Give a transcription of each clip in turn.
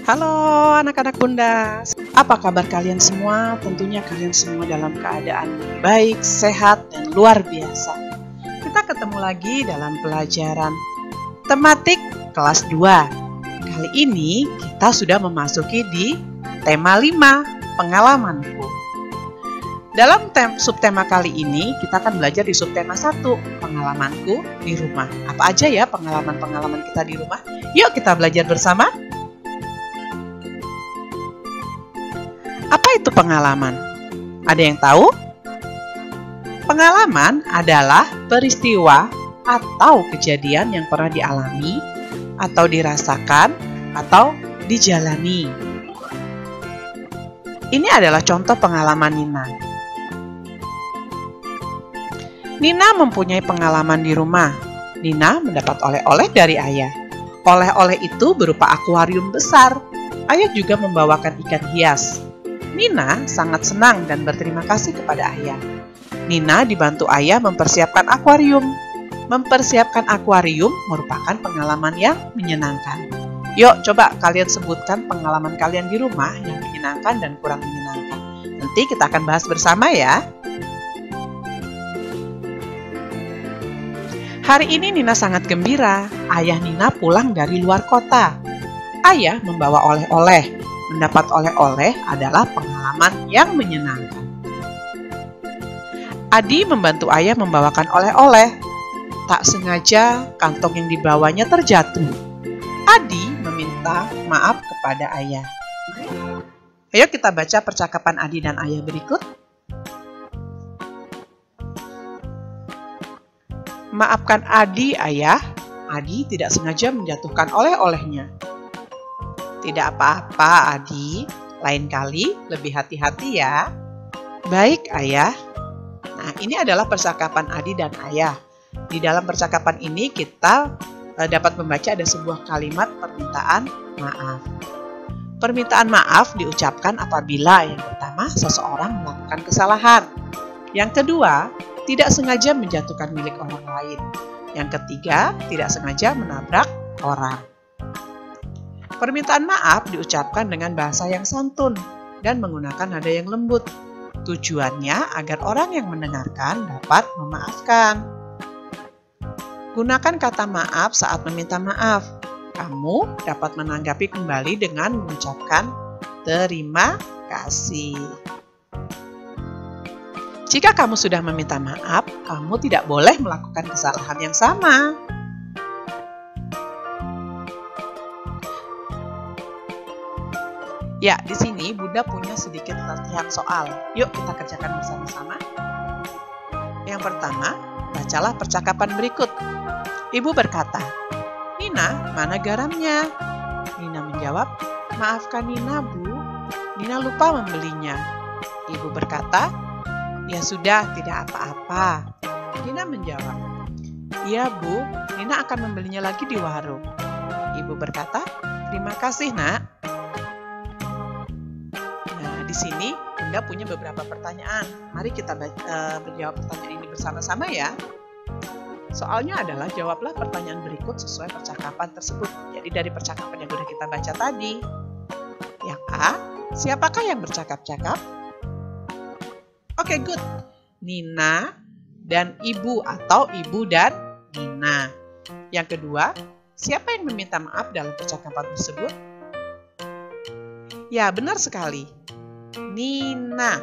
Halo anak-anak Bunda, apa kabar kalian semua? Tentunya kalian semua dalam keadaan baik, sehat, dan luar biasa. Kita ketemu lagi dalam pelajaran tematik kelas 2. Kali ini kita sudah memasuki di tema 5, pengalamanku. Dalam subtema kali ini kita akan belajar di subtema 1, pengalamanku di rumah. Apa aja ya pengalaman-pengalaman kita di rumah? Yuk kita belajar bersama. Apa itu pengalaman? Ada yang tahu? Pengalaman adalah peristiwa atau kejadian yang pernah dialami, atau dirasakan, atau dijalani. Ini adalah contoh pengalaman Nina. Nina mempunyai pengalaman di rumah. Nina mendapat oleh-oleh dari ayah. Oleh-oleh itu berupa akuarium besar. Ayah juga membawakan ikan hias. Nina sangat senang dan berterima kasih kepada ayah. Nina dibantu ayah mempersiapkan akuarium. Mempersiapkan akuarium merupakan pengalaman yang menyenangkan. Yuk, coba kalian sebutkan pengalaman kalian di rumah yang menyenangkan dan kurang menyenangkan. Nanti kita akan bahas bersama ya. Hari ini Nina sangat gembira. Ayah Nina pulang dari luar kota. Ayah membawa oleh-oleh. Mendapat oleh-oleh adalah pengalaman yang menyenangkan. Adi membantu ayah membawakan oleh-oleh. Tak sengaja kantong yang dibawanya terjatuh. Adi meminta maaf kepada ayah. Ayo kita baca percakapan Adi dan ayah berikut. Maafkan Adi, ayah. Adi tidak sengaja menjatuhkan oleh-olehnya. Tidak apa-apa, Adi. Lain kali lebih hati-hati ya. Baik, ayah. Nah, ini adalah percakapan Adi dan ayah. Di dalam percakapan ini kita dapat membaca ada sebuah kalimat permintaan maaf. Permintaan maaf diucapkan apabila yang pertama seseorang melakukan kesalahan. Yang kedua, tidak sengaja menjatuhkan milik orang lain. Yang ketiga, tidak sengaja menabrak orang. Permintaan maaf diucapkan dengan bahasa yang santun dan menggunakan nada yang lembut. Tujuannya agar orang yang mendengarkan dapat memaafkan. Gunakan kata maaf saat meminta maaf. Kamu dapat menanggapi kembali dengan mengucapkan terima kasih. Jika kamu sudah meminta maaf, kamu tidak boleh melakukan kesalahan yang sama. Ya, di sini Bunda punya sedikit latihan soal. Yuk kita kerjakan bersama-sama. Yang pertama, bacalah percakapan berikut. Ibu berkata, "Nina, mana garamnya?" Nina menjawab, "Maafkan Nina, Bu. Nina lupa membelinya." Ibu berkata, "Ya sudah, tidak apa-apa." Nina menjawab, "Iya, Bu. Nina akan membelinya lagi di warung." Ibu berkata, "Terima kasih, Nak." Di sini Bunda punya beberapa pertanyaan. Mari kita menjawab pertanyaan ini bersama-sama ya. Soalnya adalah jawablah pertanyaan berikut sesuai percakapan tersebut. Jadi dari percakapan yang sudah kita baca tadi. Yang A, siapakah yang bercakap-cakap? Oke, good. Nina dan ibu atau ibu dan Nina. Yang kedua, siapa yang meminta maaf dalam percakapan tersebut? Ya, benar sekali. Nina.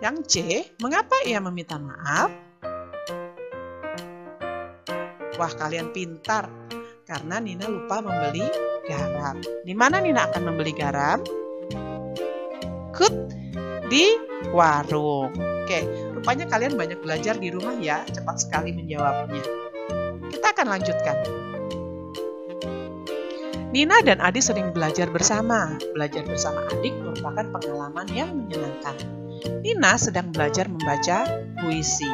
Yang C, mengapa ia meminta maaf? Wah, kalian pintar. Karena Nina lupa membeli garam. Di mana Nina akan membeli garam? Good. Di warung. Oke, rupanya kalian banyak belajar di rumah ya. Cepat sekali menjawabnya. Kita akan lanjutkan. Nina dan Adi sering belajar bersama. Belajar bersama adik merupakan pengalaman yang menyenangkan. Nina sedang belajar membaca puisi.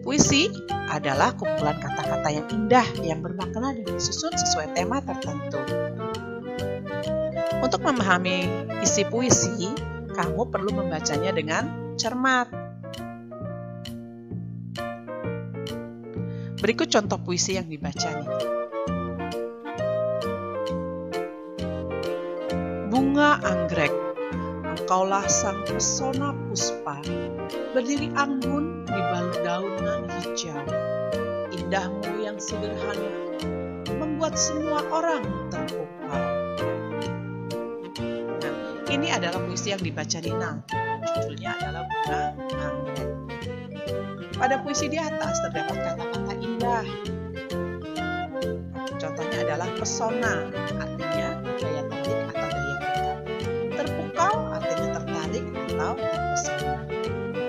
Puisi adalah kumpulan kata-kata yang indah yang bermakna dan disusun sesuai tema tertentu. Untuk memahami isi puisi, kamu perlu membacanya dengan cermat. Berikut contoh puisi yang dibaca nih. Bunga anggrek, engkaulah sang pesona puspa, berdiri anggun di balik daunan hijau. Indahmu yang sederhana membuat semua orang terpukau. Nah, ini adalah puisi yang dibaca Nina. Judulnya adalah Bunga Anggrek. Pada puisi di atas terdapat kata-kata indah. Contohnya adalah pesona, artinya daya tarik atau daya pikat. Terpukau artinya tertarik atau terpesona.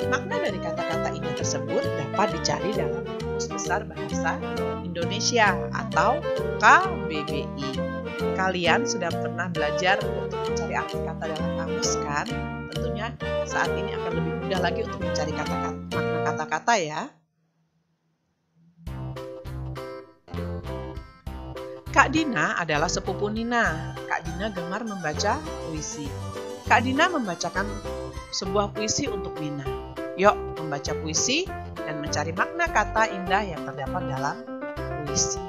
Makna dari kata-kata indah tersebut dapat dicari dalam Kamus Besar Bahasa Indonesia atau KBBI. Kalian sudah pernah belajar untuk mencari arti kata dalam kamus kan? Tentunya saat ini akan lebih mudah lagi untuk mencari makna kata-kata ya. Kak Dina adalah sepupu Nina. Kak Dina gemar membaca puisi. Kak Dina membacakan sebuah puisi untuk Nina. Yuk membaca puisi dan mencari makna kata indah yang terdapat dalam puisi.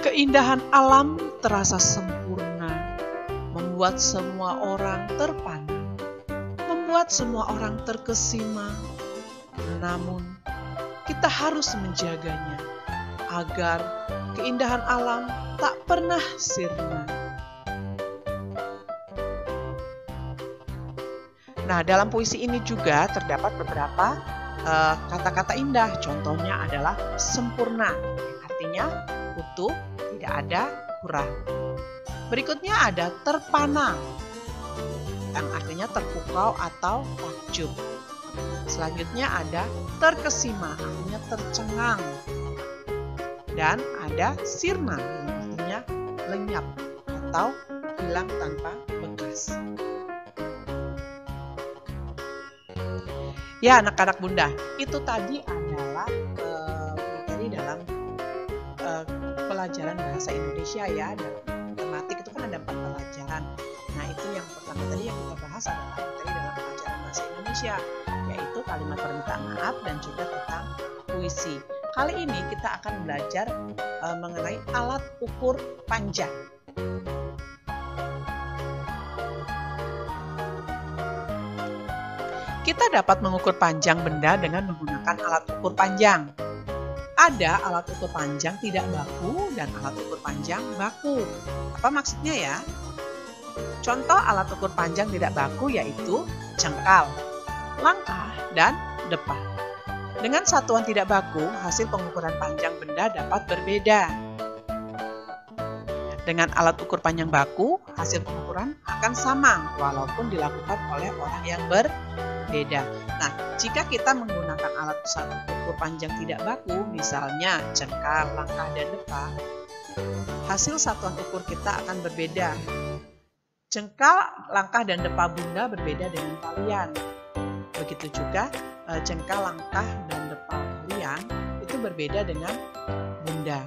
Keindahan alam terasa sempurna, membuat semua orang terpana, membuat semua orang terkesima. Namun, kita harus menjaganya agar keindahan alam tak pernah sirna. Nah, dalam puisi ini juga terdapat beberapa kata-kata indah. Contohnya adalah sempurna, artinya utuh, tidak ada kurang. Berikutnya ada terpana, yang artinya terpukau atau takjub. Selanjutnya ada terkesima, artinya tercengang. Dan ada sirna, yang artinya lenyap atau hilang tanpa bekas. Ya anak-anak bunda, itu tadi adalah materi dalam pelajaran bahasa Indonesia ya. Dan tematik itu kan ada 4 pelajaran. Nah itu yang pertama tadi yang kita bahas adalah materi dalam pelajaran bahasa Indonesia, yaitu kalimat permintaan maaf dan juga tentang puisi. Kali ini kita akan belajar mengenai alat ukur panjang. Kita dapat mengukur panjang benda dengan menggunakan alat ukur panjang. Ada alat ukur panjang tidak baku dan alat ukur panjang baku. Apa maksudnya ya? Contoh alat ukur panjang tidak baku yaitu jengkal, langkah, dan depa. Dengan satuan tidak baku, hasil pengukuran panjang benda dapat berbeda. Dengan alat ukur panjang baku, hasil pengukuran akan sama walaupun dilakukan oleh orang yang berbeda. Nah, jika kita menggunakan alat ukur panjang tidak baku, misalnya jengkal, langkah, dan depa, hasil satuan ukur kita akan berbeda. Jengkal, langkah, dan depa bunda berbeda dengan kalian. Begitu juga jengkal, langkah, dan depa kalian itu berbeda dengan bunda.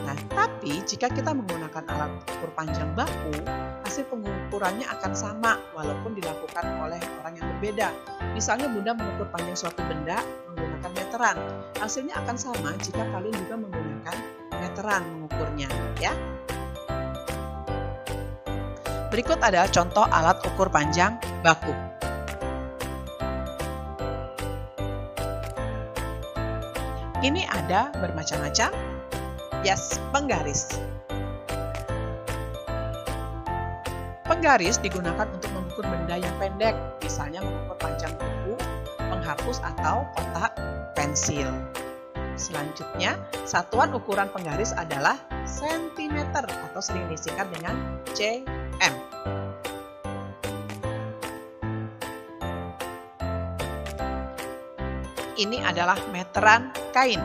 Nah, tapi jika kita menggunakan alat ukur panjang baku, hasil pengukurannya akan sama walaupun dilakukan oleh orang yang berbeda. Misalnya bunda mengukur panjang suatu benda menggunakan meteran. Hasilnya akan sama jika kalian juga menggunakan meteran mengukurnya, ya. Berikut adalah contoh alat ukur panjang baku. Ini ada bermacam-macam. Yes, penggaris. Penggaris digunakan untuk mengukur benda yang pendek, misalnya mengukur panjang buku, penghapus, atau kotak pensil. Selanjutnya, satuan ukuran penggaris adalah sentimeter atau sering disingkat dengan cm. Ini adalah meteran kain.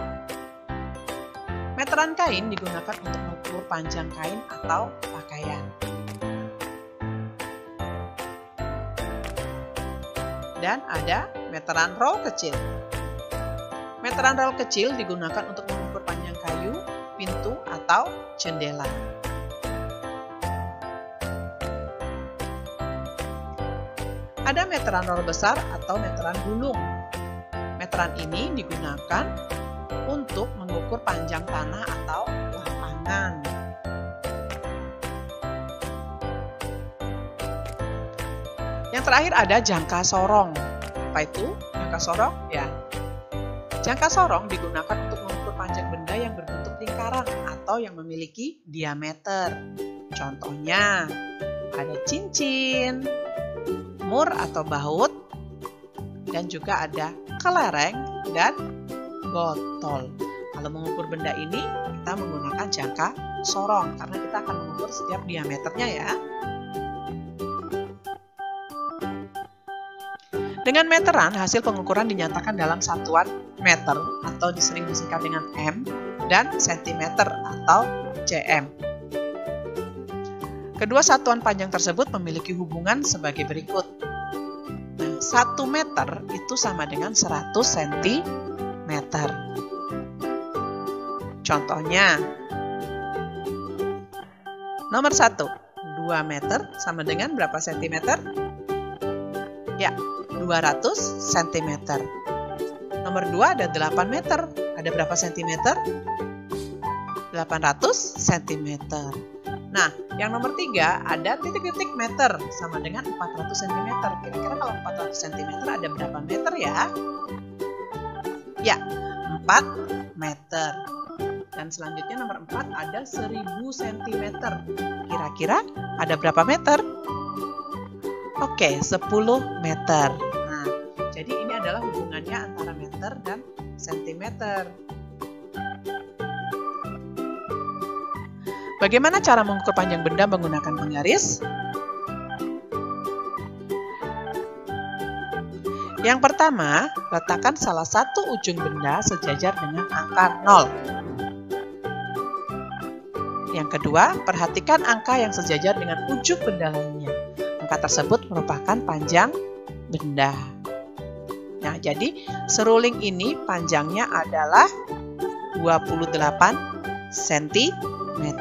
Meteran kain digunakan untuk mengukur panjang kain atau pakaian. Dan ada meteran roll kecil. Meteran roll kecil digunakan untuk mengukur panjang kayu, pintu, atau jendela. Ada meteran roll besar atau meteran gulung. Meteran ini digunakan untuk mengukur panjang tanah atau lapangan. Yang terakhir ada jangka sorong. Apa itu jangka sorong? Ya, jangka sorong digunakan untuk mengukur panjang benda yang berbentuk lingkaran atau yang memiliki diameter. Contohnya, ada cincin, mur atau baut, dan juga ada kelereng dan botol. Kalau mengukur benda ini, kita menggunakan jangka sorong karena kita akan mengukur setiap diameternya ya. Dengan meteran, hasil pengukuran dinyatakan dalam satuan meter atau sering disingkat dengan M dan sentimeter atau cm. Kedua satuan panjang tersebut memiliki hubungan sebagai berikut. 1 meter itu sama dengan 100 cm. Contohnya, nomor 1, 2 meter sama dengan berapa sentimeter? Ya, 200 cm. Nomor 2 ada 8 meter. Ada berapa sentimeter? 800 cm. Nah, yang nomor 3 ada titik-titik meter sama dengan 400 cm. Kira-kira kalau 400 cm ada berapa meter ya? Ya, 4 meter. Dan selanjutnya nomor 4 ada 1000 cm. Kira-kira ada berapa meter? Oke, 10 meter. Nah, jadi ini adalah hubungannya antara meter dan sentimeter. Bagaimana cara mengukur panjang benda menggunakan penggaris? Yang pertama, letakkan salah satu ujung benda sejajar dengan angka 0. Yang kedua, perhatikan angka yang sejajar dengan ujung benda lainnya. Angka tersebut merupakan panjang benda. Nah, jadi seruling ini panjangnya adalah 28 cm.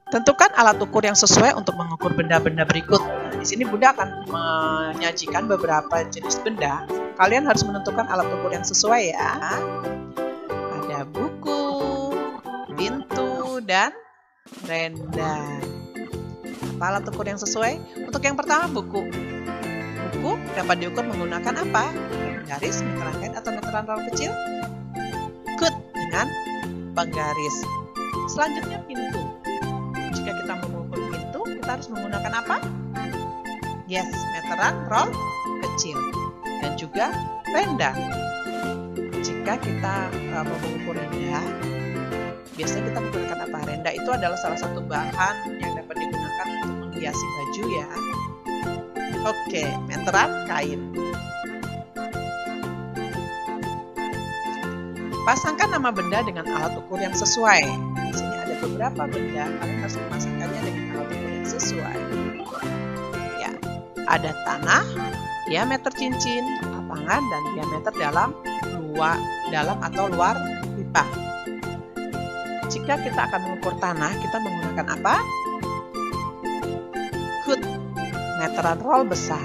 Tentukan alat ukur yang sesuai untuk mengukur benda-benda berikut. Nah, di sini Bunda akan menyajikan beberapa jenis benda. Kalian harus menentukan alat ukur yang sesuai ya. Ada buku, pintu, dan renda. Apa alat ukur yang sesuai? Untuk yang pertama, buku. Buku dapat diukur menggunakan apa? Penggaris, meteran kain, atau meteran roll kecil? Good, dengan penggaris. Selanjutnya, pintu. Jika kita mengukur pintu, kita harus menggunakan apa? Yes, meteran roll kecil. Dan juga renda. Jika kita mau mengukur renda, biasanya kita menggunakan apa? Renda itu adalah salah satu bahan yang dapat digunakan untuk menghiasi baju ya. Oke, meteran kain. Pasangkan nama benda dengan alat ukur yang sesuai. Di sini ada beberapa benda, kalian harus memasangkannya dengan alat ukur yang sesuai. Ya, ada tanah, diameter cincin, lapangan, dan diameter dalam atau luar pipa. Jika kita akan mengukur tanah, kita menggunakan apa? Good, meteran roll besar.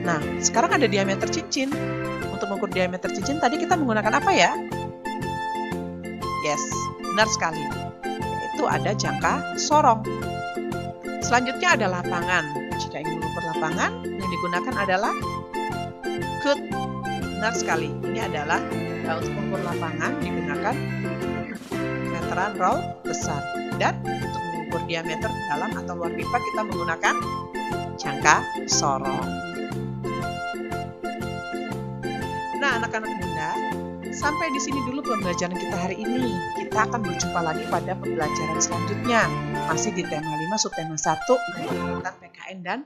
Nah, sekarang ada diameter cincin. Untuk mengukur diameter cincin tadi kita menggunakan apa ya? Yes, benar sekali. Yaitu ada jangka sorong. Selanjutnya ada lapangan. Jika ingin mengukur lapangan, yang digunakan adalah good. Benar sekali. Ini adalah untuk mengukur lapangan digunakan meteran roll besar. Dan untuk mengukur diameter dalam atau luar pipa kita menggunakan jangka sorong. Nah, anak-anak Bunda, sampai di sini dulu pembelajaran kita hari ini. Kita akan berjumpa lagi pada pembelajaran selanjutnya. Masih di tema 5 subtema 1 tentang PKN dan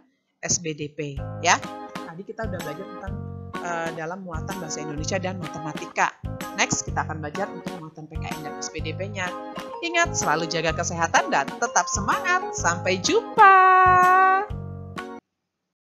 SBDP ya. Tadi kita udah belajar tentang dalam muatan bahasa Indonesia dan matematika. Next, kita akan belajar untuk muatan PKN dan SBDP-nya. Ingat, selalu jaga kesehatan dan tetap semangat. Sampai jumpa.